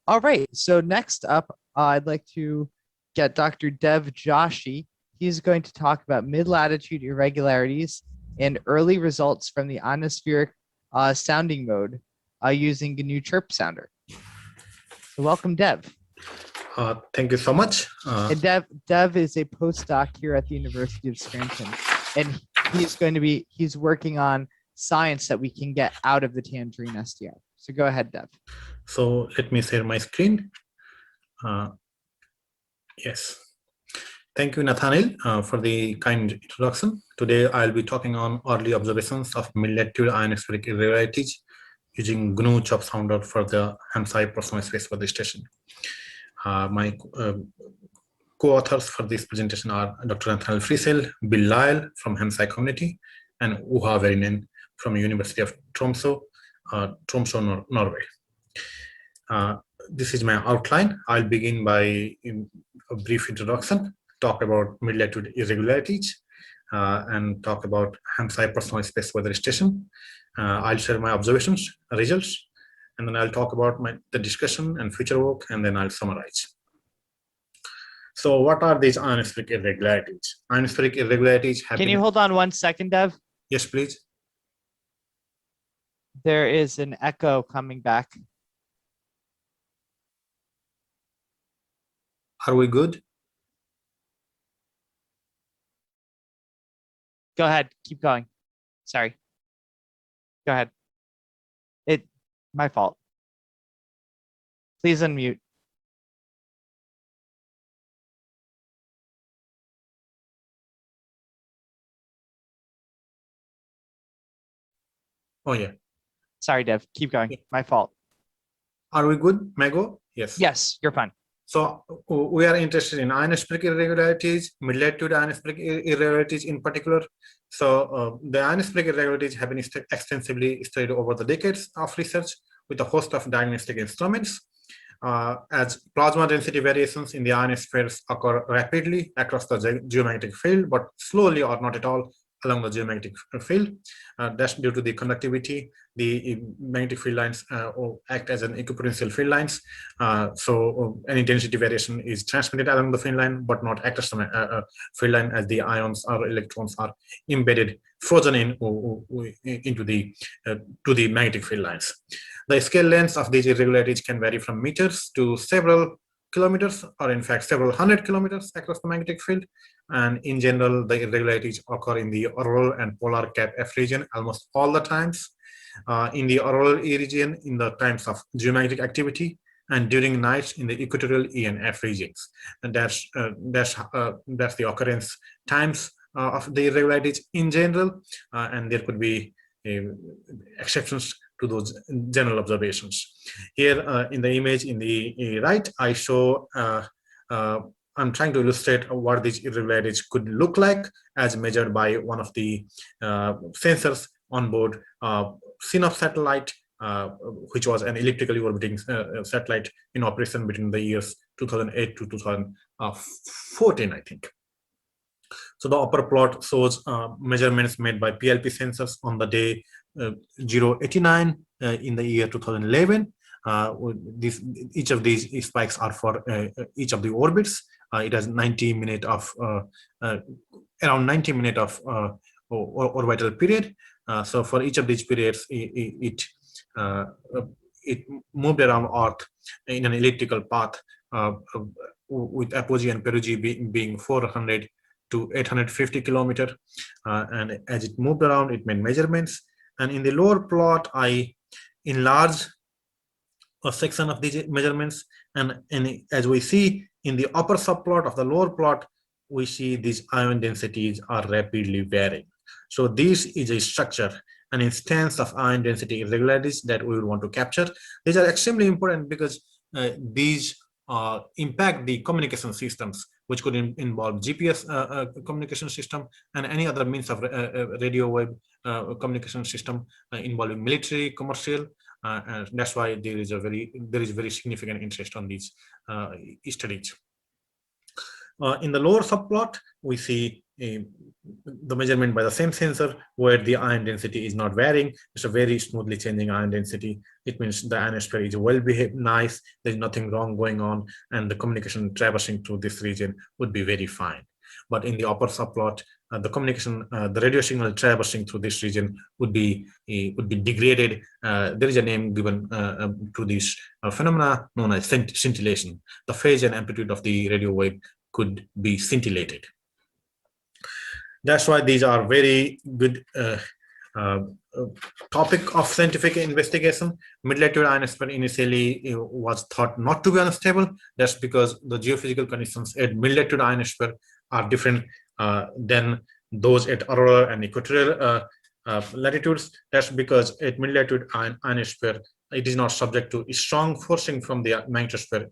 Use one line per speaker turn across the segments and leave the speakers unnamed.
All right. So next up, I'd like to get Dr. Dev Joshi. He's going to talk about mid-latitude irregularities and early results from the ionospheric sounding mode using the new Chirp sounder. So welcome, Dev.
Thank you so much.
And Dev is a postdoc here at the University of Scranton, and he's working on science that we can get out of the Tangerine SDI. So go ahead, Dev.
So let me share my screen. Yes. Thank you, Nathaniel, for the kind introduction. Today, I'll be talking on early observations of mid-latitude ionospheric irregularities using GNU Chirp sounder for the HamSCI personal space weather station. My co-authors for this presentation are Dr. Nathaniel Friesel, Bill Lyle from HamSCI community, and Uha Verinen from University of Tromsø, Norway. This is my outline. I'll begin by a brief introduction, talk about mid-latitude irregularities, and talk about HamSCI personal space weather station. I'll share my observations, results, and then I'll talk about the discussion and future work, and then I'll summarize. So what are these ionospheric irregularities? Ionospheric irregularities happen.
Can you hold on 1 second, Dev?
Yes, please.
There is an echo coming back.
Are we good?
Go ahead. Keep going. Sorry. Go ahead. My fault. Please unmute.
Oh, yeah.
Sorry, Dev. Keep going. My fault.
Are we good? May I go? Yes.
Yes, you're fine.
So we are interested in ionospheric irregularities, mid-latitude ionospheric irregularities in particular. So the ionospheric irregularities have been extensively studied over the decades of research with a host of diagnostic instruments. As plasma density variations in the ionospheres occur rapidly across the geomagnetic field, but slowly or not at all along the geomagnetic field. That's due to the conductivity. The magnetic field lines act as an equipotential field lines. So any density variation is transmitted along the field line, but not across the field line, as the ions or electrons are embedded, frozen into the to the magnetic field lines. The scale lengths of these irregularities can vary from meters to several kilometers, or in fact several hundred kilometers across the magnetic field. And in general, the irregularities occur in the auroral and polar cap F region almost all the times. In the auroral E region in the times of geomagnetic activity, and during nights in the equatorial E and F regions. And that's the occurrence times of the irregularities in general, and there could be exceptions to those general observations. Here in the image in the right, I show I'm trying to illustrate what these irregularities could look like as measured by one of the sensors on board Synop satellite, which was an elliptically orbiting satellite in operation between the years 2008 to 2014, I think. So the upper plot shows measurements made by PLP sensors on the day 089 in the year 2011. Each of these spikes are for each of the orbits. It has 90 minutes of around 90 minutes of orbital period. So for each of these periods, it moved around Earth in an elliptical path, with apogee and perigee being 400 to 850 kilometers. And as it moved around, it made measurements. And in the lower plot, I enlarged a section of these measurements, and as we see in the upper subplot of the lower plot, we see these ion densities are rapidly varying. So this is a structure, an instance of ion density irregularities that we will want to capture. These are extremely important because these impact the communication systems, which could involve GPS communication system and any other means of radio wave communication system involving military, commercial. And that's why there is very significant interest on these studies. In the lower subplot, we see the measurement by the same sensor where the ion density is not varying. It's a very smoothly changing ion density. It means the ionosphere is well behaved, nice, there's nothing wrong going on, and the communication traversing through this region would be very fine. But in the upper subplot, the communication, the radio signal traversing through this region would be degraded. There is a name given to this phenomena known as scintillation. The phase and amplitude of the radio wave could be scintillated. That's why these are very good topic of scientific investigation. Mid-latitude ionosphere initially was thought not to be unstable. That's because the geophysical conditions at mid-latitude ionosphere are different than those at auroral and equatorial latitudes. That's because at mid-latitude ionosphere, it is not subject to strong forcing from the magnetosphere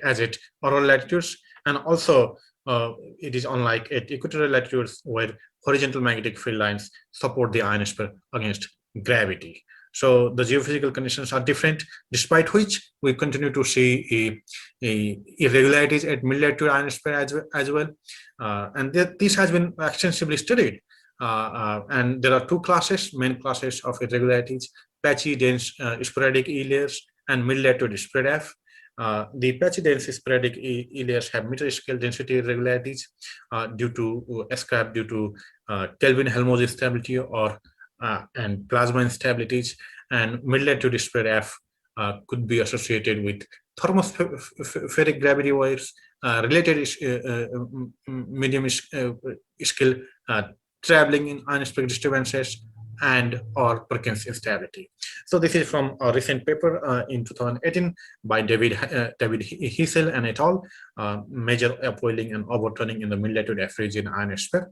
as at auroral latitudes, and also it is unlike at equatorial latitudes where horizontal magnetic field lines support the ionosphere against gravity. So the geophysical conditions are different, despite which we continue to see irregularities at mid-latitude ionosphere as well. And this has been extensively studied. And there are two main classes of irregularities: patchy, dense, sporadic E layers, and mid-latitude spread F. The patchy dense sporadic E layers have meter scale density irregularities due to SCAP, due to Kelvin-Helmholtz instability and plasma instabilities, and mid-latitude spread F could be associated with thermospheric gravity waves, related medium scale traveling in ionospheric disturbances, and or Perkins instability. So this is from a recent paper in 2018 by David Hissel and et al. Major upwelling and overturning in the mid-latitude F region ionosphere,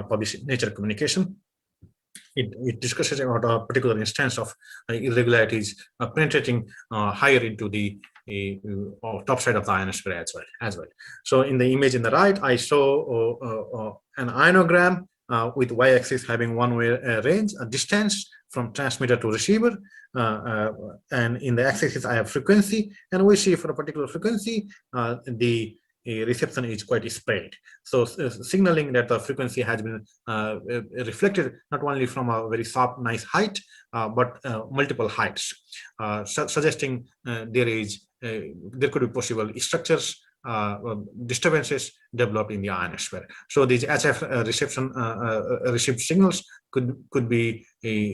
published in Nature Communication. It discusses about a particular instance of irregularities penetrating higher into the top side of the ionosphere as well. So in the image in the right, I saw an ionogram with y-axis having one-way range, a distance from transmitter to receiver, and in the x-axis I have frequency, and we see for a particular frequency the reception is quite spread. So signaling that the frequency has been reflected not only from a very sharp, nice height, but multiple heights, suggesting there could be possible structures, disturbances developed in the ionosphere. So these HF reception received signals could be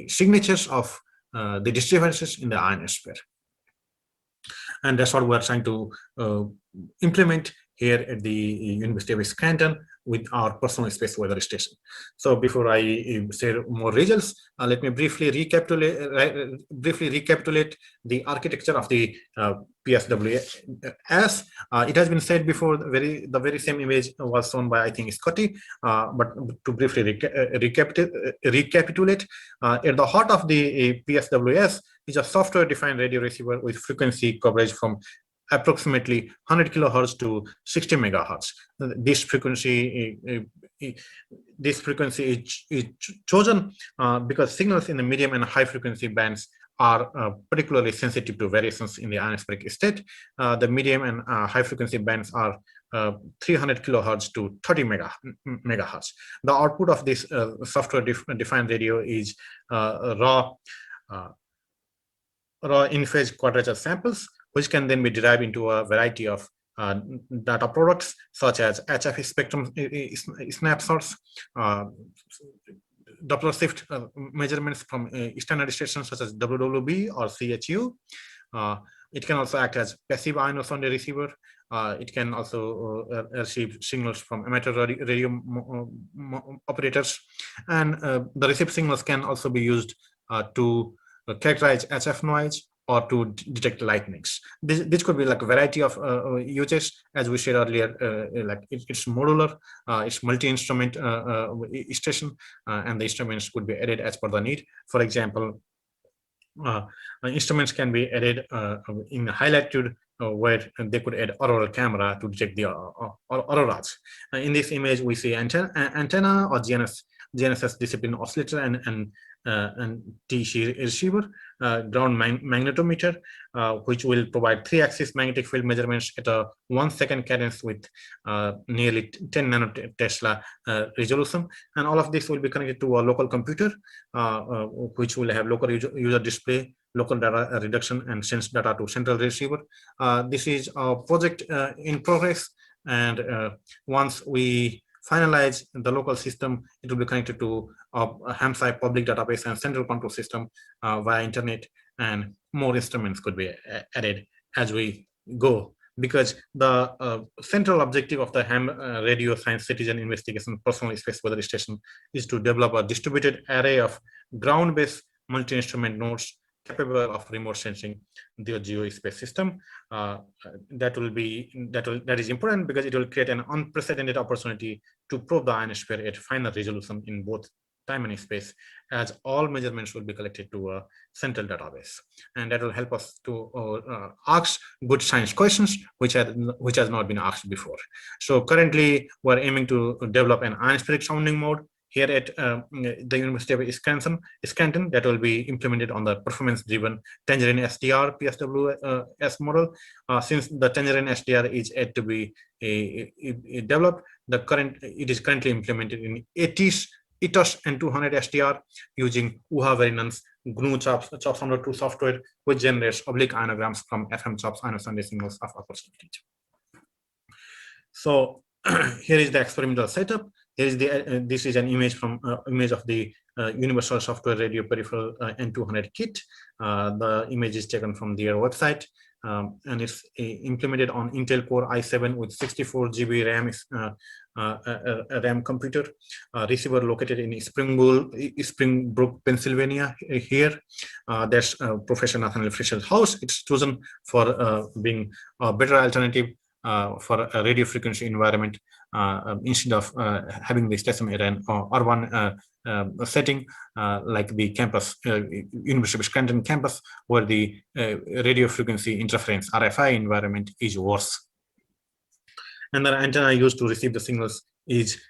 signatures of the disturbances in the ionosphere, and that's what we're trying to implement here at the University of Scranton with our personal space weather station. So before I share more results, let me briefly recapitulate the architecture of the PSWS. It has been said before, the very same image was shown by, I think, Scotty, but to briefly recapitulate, at the heart of the PSWS is a software-defined radio receiver with frequency coverage from approximately 100 kilohertz to 60 megahertz. This frequency is chosen because signals in the medium and high frequency bands are particularly sensitive to variations in the ionospheric state. The medium and high frequency bands are 300 kilohertz to 30 megahertz. The output of this software-defined radio is raw in-phase quadrature samples, which can then be derived into a variety of data products such as HF spectrum snapshots, Doppler shift measurements from standard stations such as WWB or CHU. It can also act as passive Ionosonde receiver. It can also receive signals from amateur radio operators, and the received signals can also be used to characterize HF noise or to detect lightnings. This could be like a variety of uses, as we said earlier. Like it's modular, it's multi-instrument station, and the instruments could be added as per the need. For example, instruments can be added in high latitude where they could add auroral camera to detect the auroras. In this image, we see antenna or GNSS discipline oscillator and TC receiver, ground magnetometer, which will provide 3-axis magnetic field measurements at a 1-second cadence with nearly 10 nanotesla resolution. And all of this will be connected to a local computer, which will have local user display, local data reduction, and sends data to central receiver. This is a project in progress, and once we finalize the local system, it will be connected to a HamSCI public database and central control system via internet, and more instruments could be added as we go, because the central objective of the Ham Radio Science Citizen Investigation Personal Space Weather Station is to develop a distributed array of ground-based multi-instrument nodes capable of remote sensing the geospace system. That is important because it will create an unprecedented opportunity to probe the ionosphere at finer resolution in both time and space, as all measurements will be collected to a central database, and that will help us to ask good science questions which has not been asked before. So currently we're aiming to develop an ionospheric sounding mode here at the University of Scranton that will be implemented on the performance-driven Tangerine SDR PSWS model. Since the Tangerine SDR is yet to be developed, it is currently implemented in Ionos and 200 SDR using UHA variants GNU CHOP Sounder 2 software, which generates oblique ionograms from FM CHOP's Ionosondes signals of upper voltage. So here is the experimental setup. Here is this is an image from image of the Universal Software Radio Peripheral N200 kit. The image is taken from their website, and it's implemented on Intel Core i7 with 64 GB RAM computer. Receiver located in Springbrook, Pennsylvania. Here, that's Professor Nathaniel Fisher's house. It's chosen for being a better alternative for a radio frequency environment instead of having the station at an urban setting like the campus, University of Scranton campus, where the radio frequency interference RFI environment is worse. And the antenna used to receive the signals is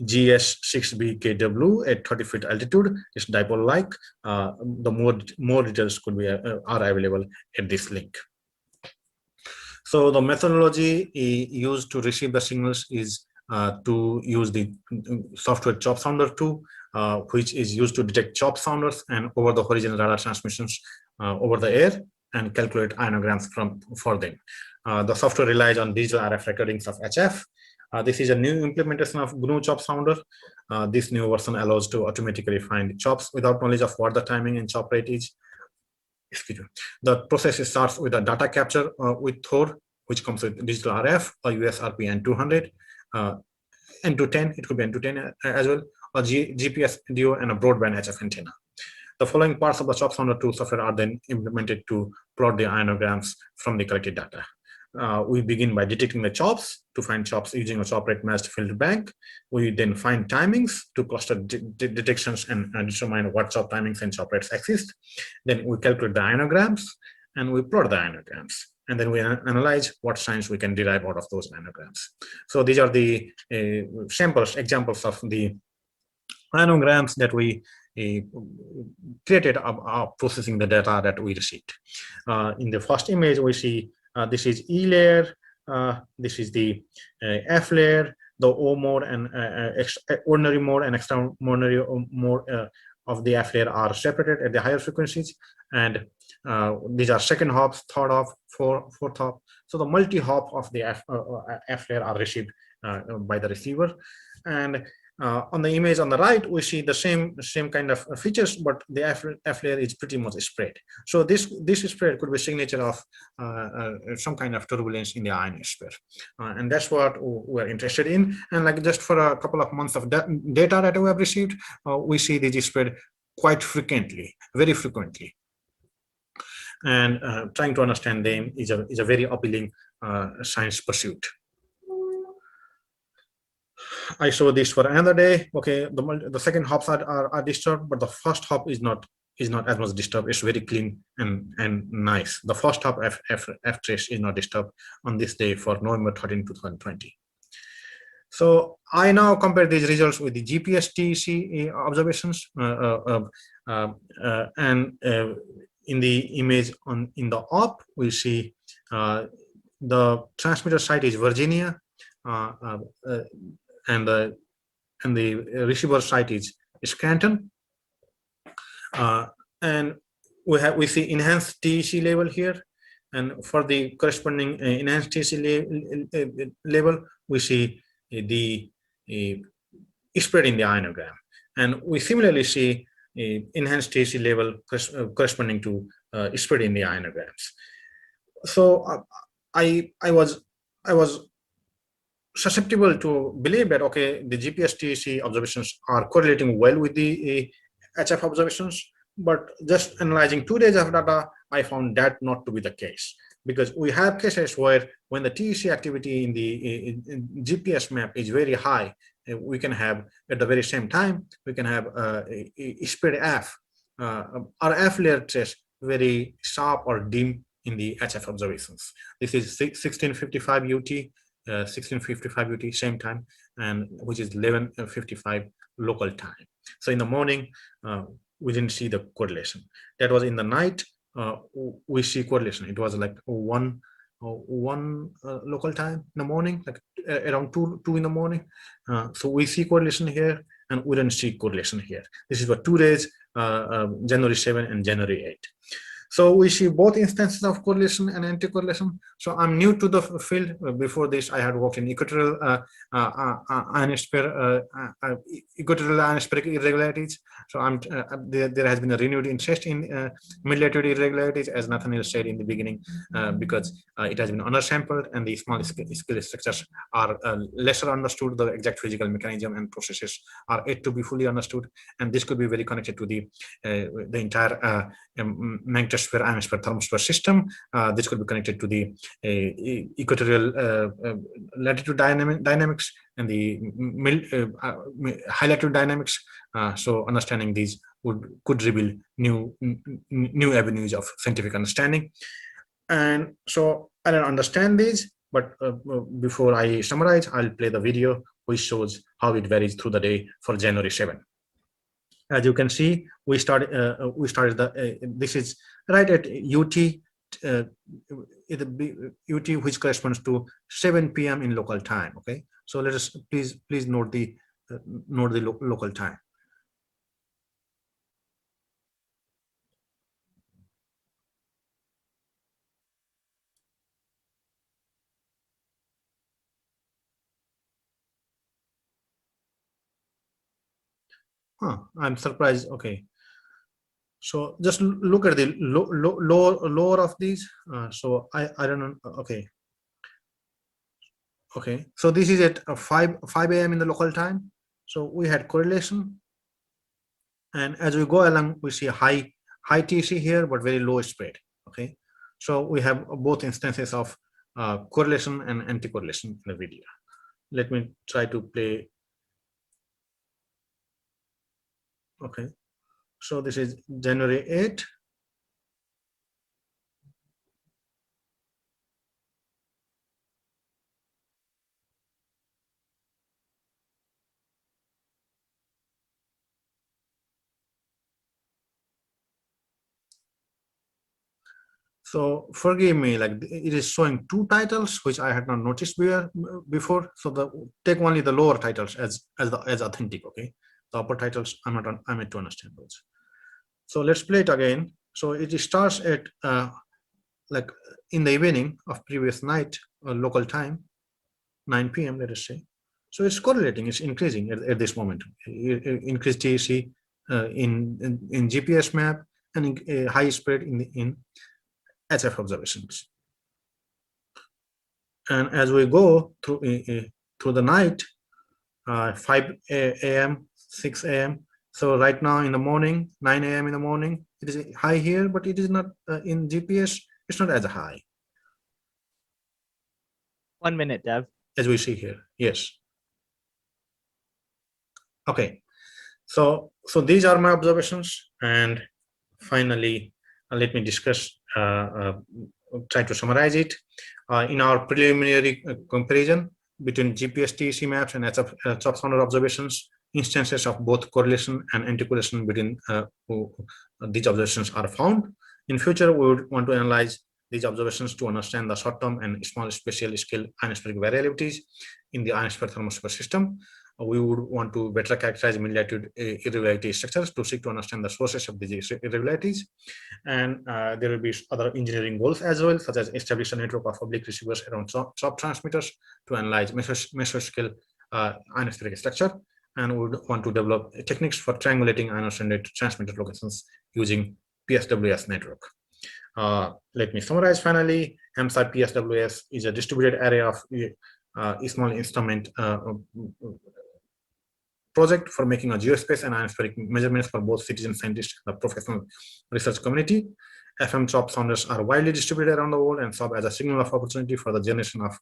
GS6BKW at 30 feet altitude. It's dipole-like. The more details could be are available at this link. So the methodology used to receive the signals is to use the software CHOP Sounder 2, which is used to detect CHOP sounders and over the horizon radar transmissions over the air and calculate ionograms for them. The software relies on digital RF recordings of HF. This is a new implementation of GNU CHOP Sounder. This new version allows to automatically find CHOPs without knowledge of what the timing and CHOP rate is. Excuse me. The process starts with a data capture with Thor, which comes with digital RF, a USRP N200, N210, it could be N210 as well, a GPS DO, and a broadband HF antenna. The following parts of the CHOP Sounder 2 software are then implemented to plot the ionograms from the collected data. We begin by detecting the CHOPs to find CHOPs using a CHOP rate matched field bank. We then find timings to cluster detections and determine what CHOP timings and CHOP rates exist. Then we calculate the ionograms and we plot the ionograms. And then we analyze what signs we can derive out of those ionograms. So these are the examples of the ionograms that we created processing the data that we received. In the first image, we see this is E layer, this is the F layer, the O mode and ordinary mode and extraordinary mode of the F layer are separated at the higher frequencies, and these are second hops, third hop, fourth hop. So the multi-hop of the F layer are received by the receiver. And on the image on the right, we see the same kind of features, but the F layer is pretty much spread. So this spread could be signature of some kind of turbulence in the ionosphere, and that's what we're interested in. And like just for a couple of months of data that we have received, we see these spread quite frequently, very frequently. And trying to understand them is a very appealing science pursuit. I show this for another day. Okay, the second hops are disturbed, but the first hop is not as much disturbed. It's very clean and nice. The first hop F trace is not disturbed on this day for November 13, 2020. So I now compare these results with the GPS TEC observations. In the image in the op, we see the transmitter site is Virginia, and the receiver site is Scranton, and we see enhanced TEC level here, and for the corresponding enhanced TEC level, we see the spread in the ionogram, and we similarly see enhanced TEC level corresponding to spread in the ionograms. So I was susceptible to believe that okay, the GPS TEC observations are correlating well with the HF observations, but just analyzing 2 days of data, I found that not to be the case, because we have cases where when the TEC activity in the GPS map is very high, we can have at the very same time we can have a spread F, or F layer trace very sharp or dim in the HF observations. This is 1655 UT, 1655 UT same time, and which is 1155 local time. So in the morning, we didn't see the correlation. That was in the night. We see correlation. It was like one local time in the morning, like around 2 in the morning. So we see correlation here, and we didn't see correlation here. This is for 2 days, January 7 and January 8. So we see both instances of correlation and anti-correlation. So I'm new to the field. Before this, I had worked in equatorial ionospheric irregularities. So there has been a renewed interest in mid-latitude irregularities, as Nathaniel said in the beginning, because it has been undersampled and the small scale structures are lesser understood. The exact physical mechanism and processes are yet to be fully understood, and this could be very connected to the entire magnetosphere ionosphere thermosphere system. This could be connected to the equatorial latitude dynamics and the high latitude dynamics. So understanding these could reveal new avenues of scientific understanding. And so I don't understand these, but before I summarize, I'll play the video which shows how it varies through the day for January 7. As you can see, we started this is right at UT, UT, which corresponds to 7 p.m. in local time. Okay, so let us please note the local time. I'm surprised. Okay, so just look at the lower of these. So I don't know. Okay, so this is at 5 a.m. in the local time. So we had correlation, and as we go along, we see a high TC here, but very low spread. Okay, so we have both instances of correlation and anti-correlation in the video. Let me try to play. Okay, so this is January 8. So forgive me, like it is showing two titles which I had not noticed before. So take only the lower titles as authentic. Okay, the upper titles I'm yet to understand those. So let's play it again. So it starts at like in the evening of previous night local time, 9 p.m. let us say. So it's correlating, it's increasing at this moment. Increased TEC in GPS map and high spread in HF observations. And as we go through the night, 5 a.m., 6 a.m. So right now in the morning, 9 a.m. in the morning, it is high here, but it is not in GPS. It's not as high.
1 minute, Dev.
As we see here, yes. Okay, so these are my observations, and finally, let me discuss. Try to summarize it. In our preliminary comparison between GPS TEC maps and HF observations instances of both correlation and anti-correlation between these observations are found. In future, we would want to analyze these observations to understand the short-term and small spatial scale ionospheric variabilities in the ionospheric thermosphere system. We would want to better characterize mid-latitude irregularity structures to seek to understand the sources of these irregularities. And there will be other engineering goals as well, such as establish a network of public receivers around sub transmitters to analyze mesoscale ionospheric structure. And we would want to develop techniques for triangulating ionosonde transmitter locations using PSWS network. Let me summarize finally. HamSCI PSWS is a distributed array of small instrument project for making a geospace and ionospheric measurements for both citizen scientists and the professional research community. FM CHOP sounders are widely distributed around the world and serve as a signal of opportunity for the generation of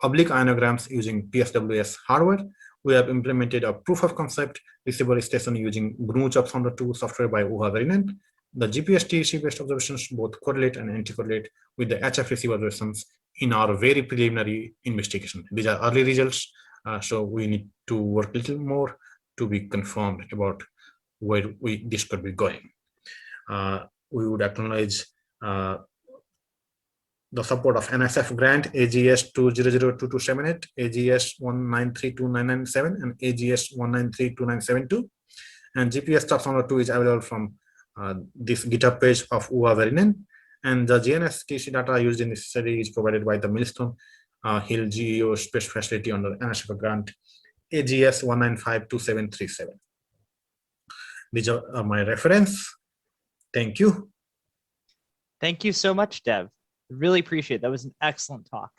oblique ionograms using PSWS hardware. We have implemented a proof of concept receiver station using GNU CHOP sounder 2 software by Uha Verinen. The GPS-TEC based observations both correlate and anti-correlate with the HF receiver observations in our very preliminary investigation. These are early results, so we need to work a little more to be confirmed about where this could be going. We would acknowledge the support of NSF grant AGS 2002278, AGS 1932997, and AGS 1932972. And GPS CHOP sounder 2 is available from this GitHub page of Uha Verinen. And the GNSS data used in this study is provided by the Millstone Hill GEO Space Facility under NSF grant AGS 1952737. These are my reference. Thank you.
Thank you so much, Dev. Really appreciate it. That was an excellent talk.